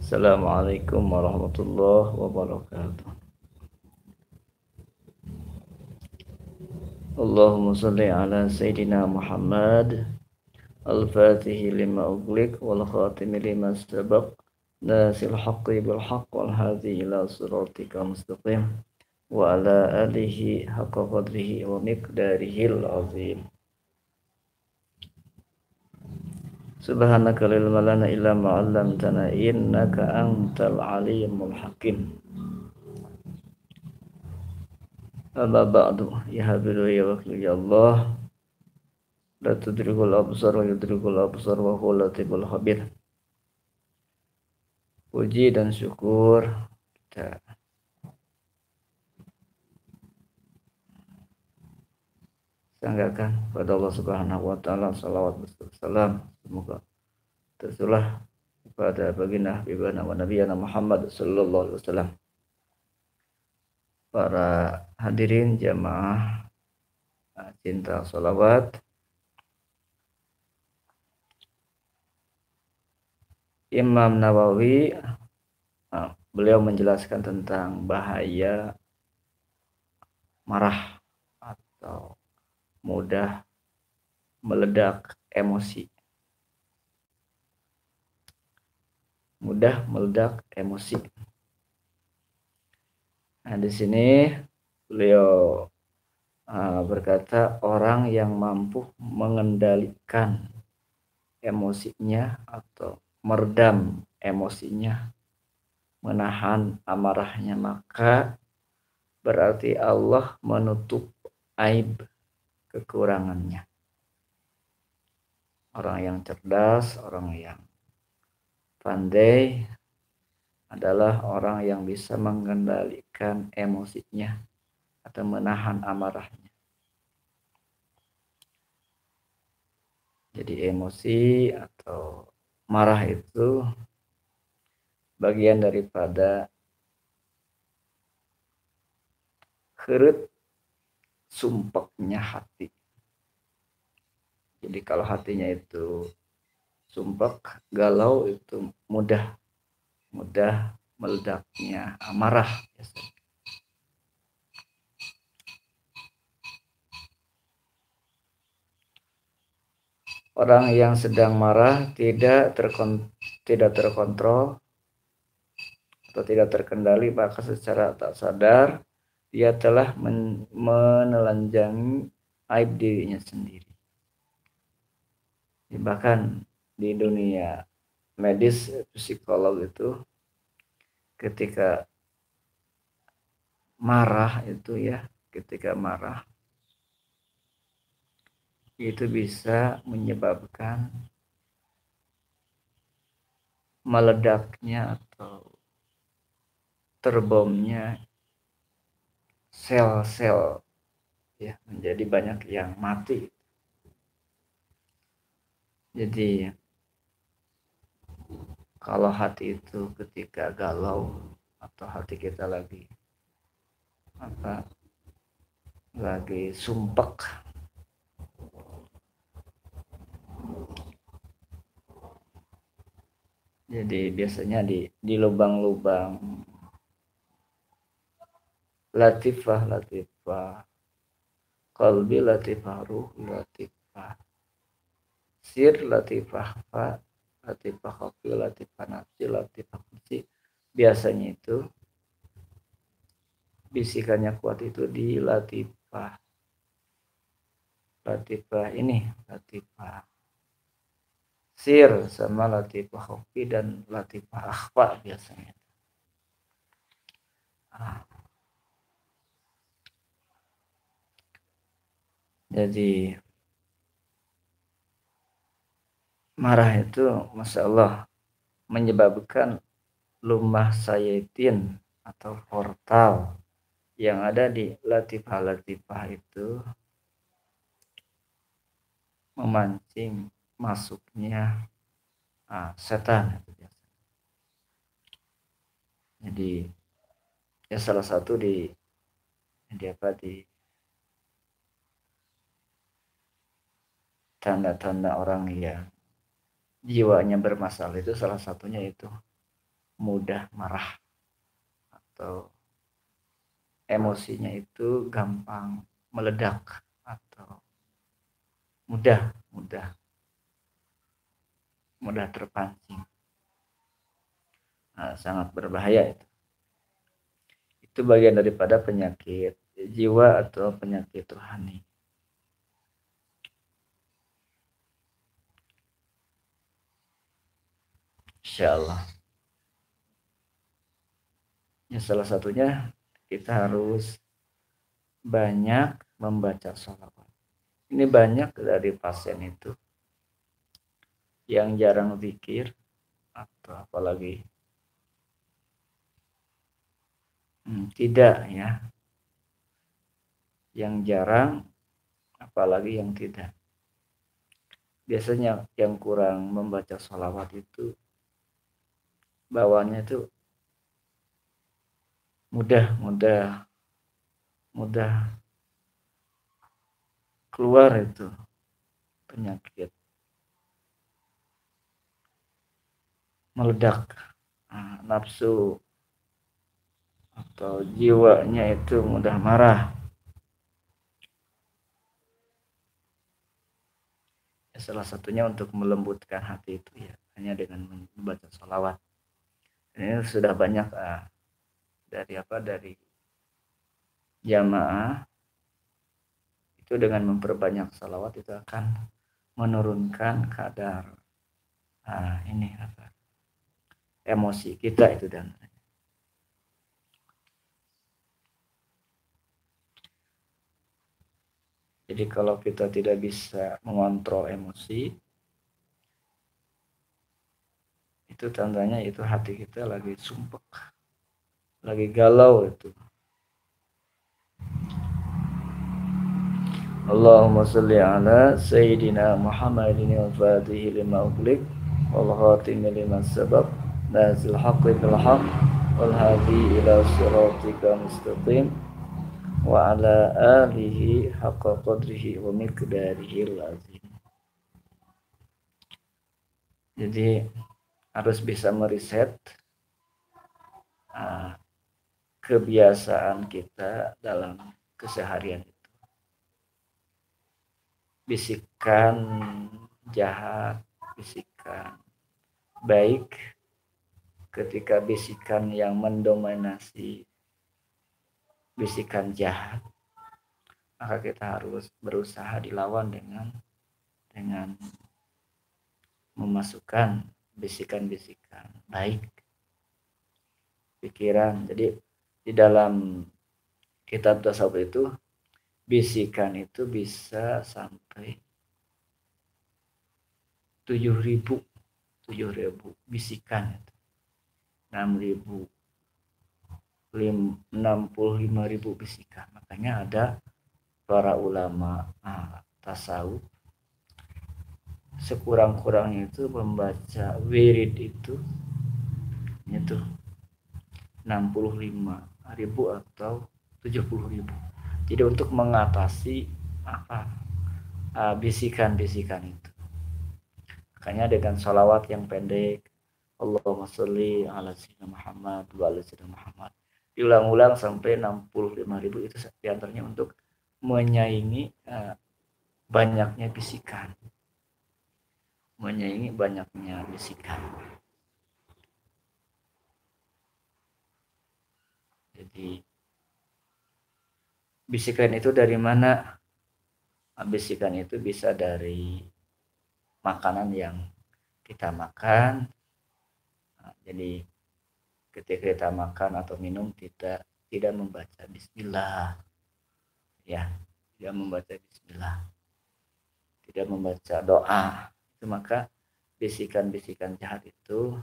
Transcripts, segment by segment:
Assalamualaikum warahmatullahi wabarakatuh. Allahumma salli ala Sayyidina Muhammad al-Fatihi lima ughliq wal khatimi lima sabaq nasil haqqi bil haqq wal hadi ila siratika mustaqim wa ala alihi haqqa qadrihi wa miqdarihil azim. Subhanaka la ilma lana illa ma 'allamtana innaka antal alimul hakim. Amma ba'du, ya habibu ya wakil ya Allah, la tudrikul absar wa yudrikul absar wa huwa latiful khabir. Puji dan syukur kita sanggakan pada Allah Subhanahu wa taala, salawat wassalam semoga tercurah kepada baginda Habibana wa Nabiyana Muhammad sallallahu alaihi wasallam. Para hadirin jamaah cinta salawat, Imam Nawawi beliau menjelaskan tentang bahaya marah atau mudah meledak emosi. Mudah meledak emosi. Nah, di sini beliau berkata orang yang mampu mengendalikan emosinya atau meredam emosinya, menahan amarahnya, maka berarti Allah menutup aib kekurangannya. Orang yang cerdas, orang yang pandai adalah orang yang bisa mengendalikan emosinya atau menahan amarahnya. Jadi emosi atau marah itu bagian daripada heret sumpeknya hati. Jadi kalau hatinya itu sumpek, galau, itu mudah meledaknya amarah. Orang yang sedang marah tidak terkontrol atau tidak terkendali, maka secara tak sadar dia telah menelanjangi aib dirinya sendiri. Bahkan di dunia medis, psikolog itu ketika marah itu bisa menyebabkan meledaknya atau terbomnya sel-sel, ya, menjadi banyak yang mati. Jadi kalau hati itu ketika galau atau hati kita lagi sumpek, jadi biasanya di lubang-lubang latifah, qalbi latifah, ruh latifah, sir latifah, fa latifah, khafi latifah, nafsi latifah, kunci. Biasanya itu bisikannya kuat itu di latifah ini, latifah sir sama latifah khafi dan latifah akhfa biasanya. Jadi marah itu Masya Allah menyebabkan lumah sayatin atau portal yang ada di latifah itu memancing masuknya setan. Jadi ya salah satu di tanda-tanda orang yang jiwanya bermasalah itu salah satunya itu mudah marah atau emosinya itu gampang meledak atau mudah mudah mudah terpancing. Nah, sangat berbahaya itu. Itu bagian daripada penyakit jiwa atau penyakit rohani. Insyaallah. Ya, salah satunya kita harus banyak membaca sholawat. Ini banyak dari pasien itu yang jarang zikir atau apalagi tidak ya, yang jarang apalagi yang tidak. Biasanya yang kurang membaca sholawat itu bawaannya itu mudah keluar itu penyakit meledak, nafsu atau jiwanya itu mudah marah. Ya, salah satunya untuk melembutkan hati itu ya hanya dengan membaca sholawat. Ini sudah banyak dari jamaah itu dengan memperbanyak sholawat itu akan menurunkan kadar emosi kita itu. Dan jadi kalau kita tidak bisa mengontrol emosi, itu tandanya itu hati kita lagi sumpek, lagi galau itu. Allahumma salli ala Sayyidina Muhammadin al-Fatihi lima ughliq wal khatimi lima sabaq nazil haqqi bil haqq wal hadi ila siratika mustaqim wa ala alihi haqqa qadrihi wa miqdarihi al-azim. Jadi harus bisa meriset kebiasaan kita dalam keseharian itu. Bisikan jahat, bisikan baik. Ketika bisikan yang mendominasi bisikan jahat, maka kita harus berusaha dilawan dengan memasukkan bisikan-bisikan baik, pikiran. Jadi di dalam kitab tasawuf itu bisikan itu bisa sampai 7.000 bisikan, 65.000 bisikan. Makanya ada para ulama tasawuf sekurang-kurangnya itu membaca wirid itu 65.000 atau 70.000. Jadi untuk mengatasi bisikan-bisikan itu. Makanya dengan sholawat yang pendek, Allahumma sholli ala sayyidina Muhammad wa ala sayyidina Muhammad, diulang-ulang sampai 65.000 itu diantaranya untuk menyaingi banyaknya bisikan. Jadi bisikan itu dari mana? Bisikan itu bisa dari makanan yang kita makan. Jadi ketika kita makan atau minum tidak membaca bismillah, ya, tidak membaca bismillah, tidak membaca doa, itu maka bisikan-bisikan jahat itu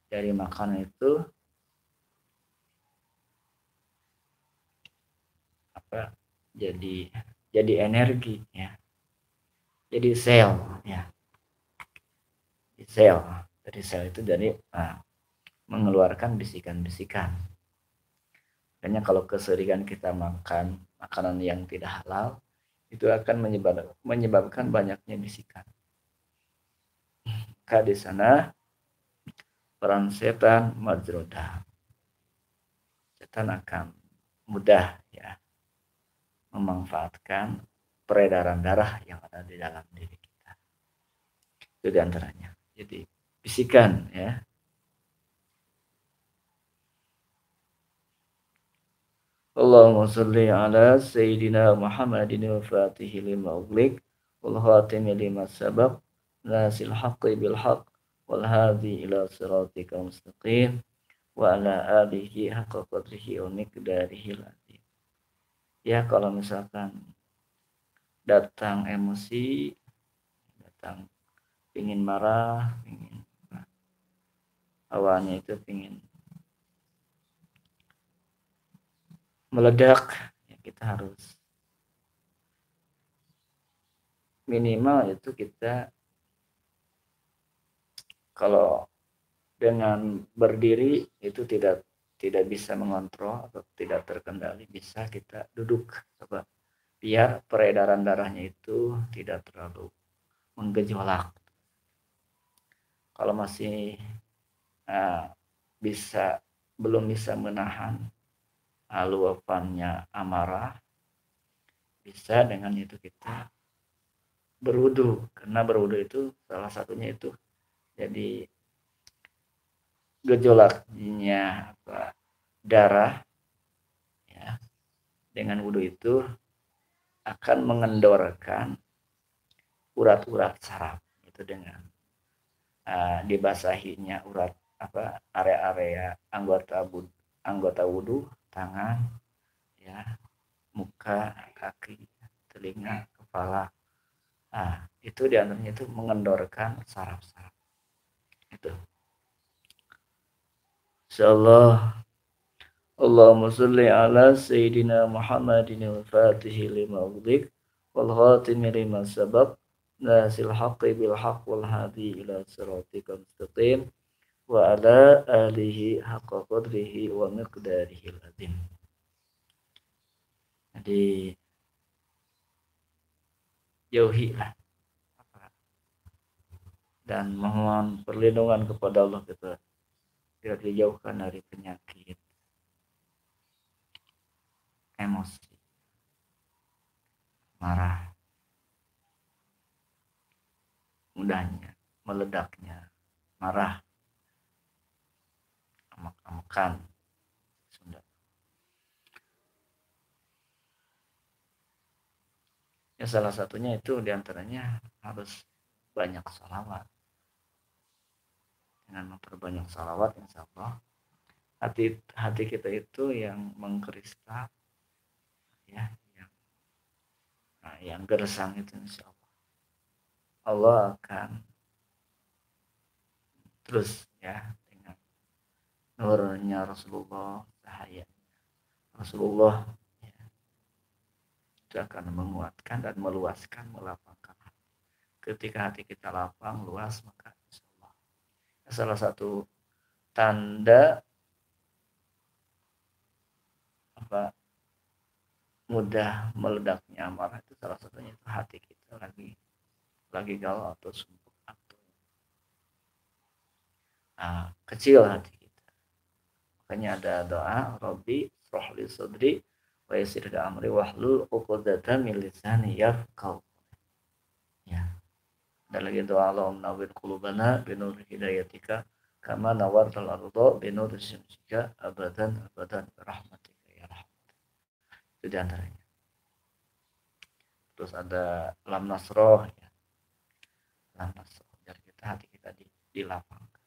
dari makanan itu jadi energi, ya, jadi sel, ya, dari sel itu dari mengeluarkan bisikan-bisikan. Makanya kalau keseringan kita makan makanan yang tidak halal, itu akan menyebabkan banyaknya bisikan. Maka di sana peran setan majrudah. Setan akan mudah ya memanfaatkan peredaran darah yang ada di dalam diri kita. Itu diantaranya. Jadi bisikan ya. Allahumma salli ala Sayyidina Muhammadin al-Fatihi lima ughliq wal khatimi lima sabaq nasil haqqi bil haqq wal hadi ila siratika mustaqim wa ala alihi haqqa qadrihi wa miqdarihi al-azim. Ya kalau misalkan datang emosi, datang ingin marah, ingin awalnya itu ingin meledak, ya kita harus minimal itu kita kalau dengan berdiri itu tidak bisa mengontrol atau tidak terkendali, bisa kita duduk coba biar peredaran darahnya itu tidak terlalu menggejolak. Kalau masih belum bisa menahan luapannya amarah, bisa dengan itu kita berwudu, karena berwudu itu salah satunya itu jadi gejolaknya darah ya, dengan wudu itu akan mengendorkan urat-urat saraf itu dengan dibasahinya urat area-area anggota wudu, tangan ya, muka, kaki, telinga, kepala. Itu diantaranya itu mengendorkan saraf-saraf itu. Insyaallah. Allahumma salli ala Sayyidina Muhammadin al-Fatihi lima ughliq wal khatimi lima sabaq nasil haqqi bil haqq wal hadi ila siratikal mustaqim wa ala alihi haqqa qadrihi wa miqdarihi al-azim. Jadi jauhilah dan mohon perlindungan kepada Allah kita biar dijauhkan dari penyakit emosi, marah, mudahnya meledaknya marah, amak-amakan Sunda. Ya salah satunya itu diantaranya harus banyak salawat. Dengan memperbanyak salawat, insya Allah hati kita itu yang mengkristal ya, yang gersang itu insya Allah akan terus ya dengan nurnya Rasulullah, cahaya Rasulullah ya, itu akan menguatkan dan meluaskan, melapangkan hati. Ketika hati kita lapang, luas, maka insya Allah salah satu tanda mudah meledaknya amarah itu salah satunya itu hati kita lagi galau atau sumpah atau kecil hati kita. Makanya ada doa Rabbi shrahli sadri wa yassir li amri wahlul 'uqdatam min lisani yafqahu. Ya. Ada lagi doa Allahumma nawwir qulubana bi nur hidayatika kama nawartal arda bi nur syamsika abadan rahmatika ya rahmat. Itu di antaranya. Terus ada lam nasroh ya. Lam nasroh biar kita hati kita dilapangkan.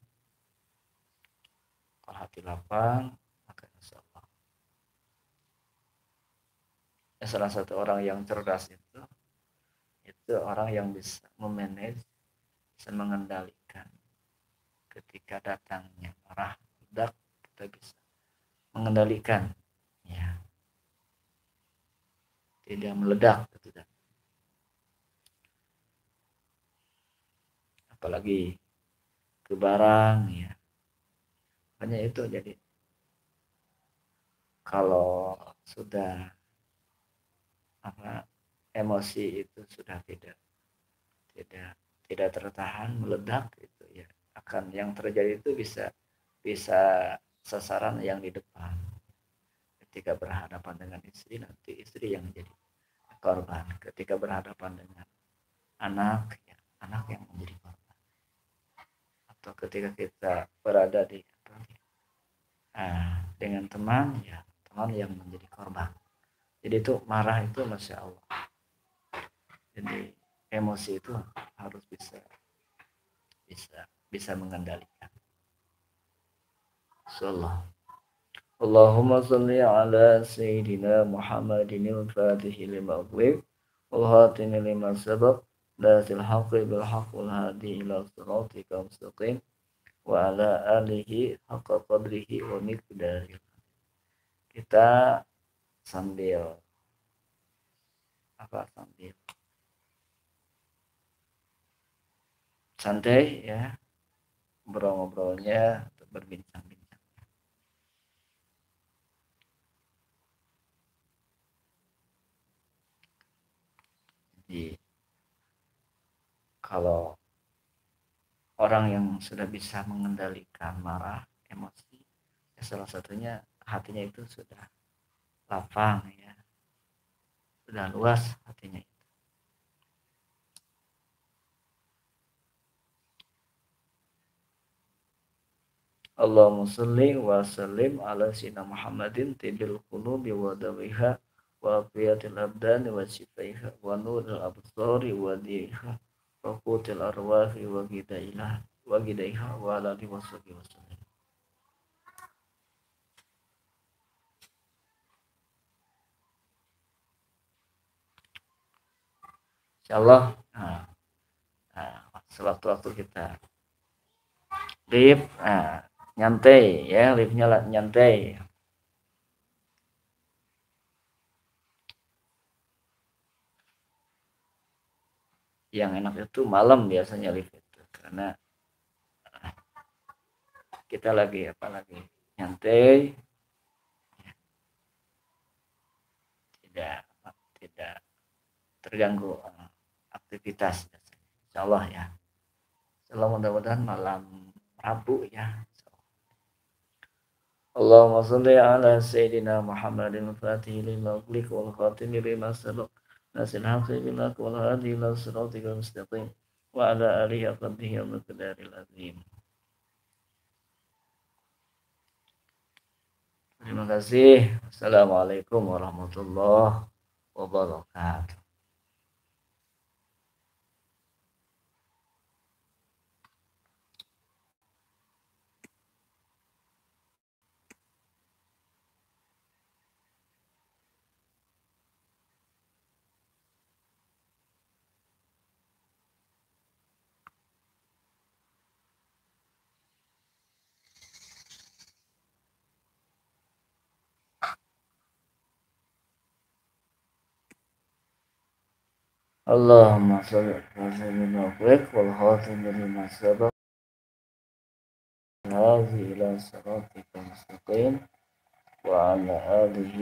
Kalau hati lapang maka insya Allah ya, salah satu orang yang cerdas itu orang yang bisa memanage, bisa mengendalikan ketika datangnya marah, ledak, kita bisa mengendalikan ya, tidak meledak tidak. Apalagi ke barang ya, hanya itu. Jadi kalau sudah emosi itu sudah tidak tertahan, meledak itu ya, akan yang terjadi itu bisa bisa sasaran yang di depan. Ketika berhadapan dengan istri, nanti istri yang jadi korban. Ketika berhadapan dengan anak, ya, anak yang menjadi korban. Atau ketika kita berada di dengan teman, ya teman yang menjadi korban. Jadi itu marah itu masya Allah. Jadi emosi itu harus bisa mengendalikan. Insyaallah. Allahumma salli ala Sayyidina Muhammadin al-Fatih lima ughliq wal khatimi lima sabaq nasil haqqi bil haqq wal hadi ila siratika mustaqim wa ala alihi haqqa qadrihi wa miqdarihi. Kita sambil santai ya, ngobrol-ngobrolnya, berbincang-bincang. Jadi kalau orang yang sudah bisa mengendalikan marah, emosi, ya salah satunya hatinya itu sudah lapang ya, sudah luas hatinya. Allahumma salli wa sallim ala sayyidina Muhammadin tibil qulubi wa dawiha wa afiyatil abdani wa shifaiha wa nuril absari wa diha wa qutil arwahi wa gidaiha wa ala alihi wa sahbihi wa sallam. Insyaallah sewaktu-waktu kita live nyantai ya, live-nya nyantai. Yang enak itu malam biasanya live itu, karena kita lagi nyantai, tidak terganggu aktivitas. Insyaallah ya. Insyaallah mudah-mudahan malam Rabu ya. Allahumma shalli ala Sayyidina Muhammadin Fatih lima ughliq wal khatimi lima sabaq nasil haqqi bil haqq wal hadi ila siratikal mustaqim wa ala alihi qadrihi wa miqdaril azim. Terima kasih. Assalamualaikum warahmatullahi wabarakatuh. Allahumma shalli ala sayyidina Muhammad wal khatim lima sabaq nazi ila siratikal mustaqim wa ala alihi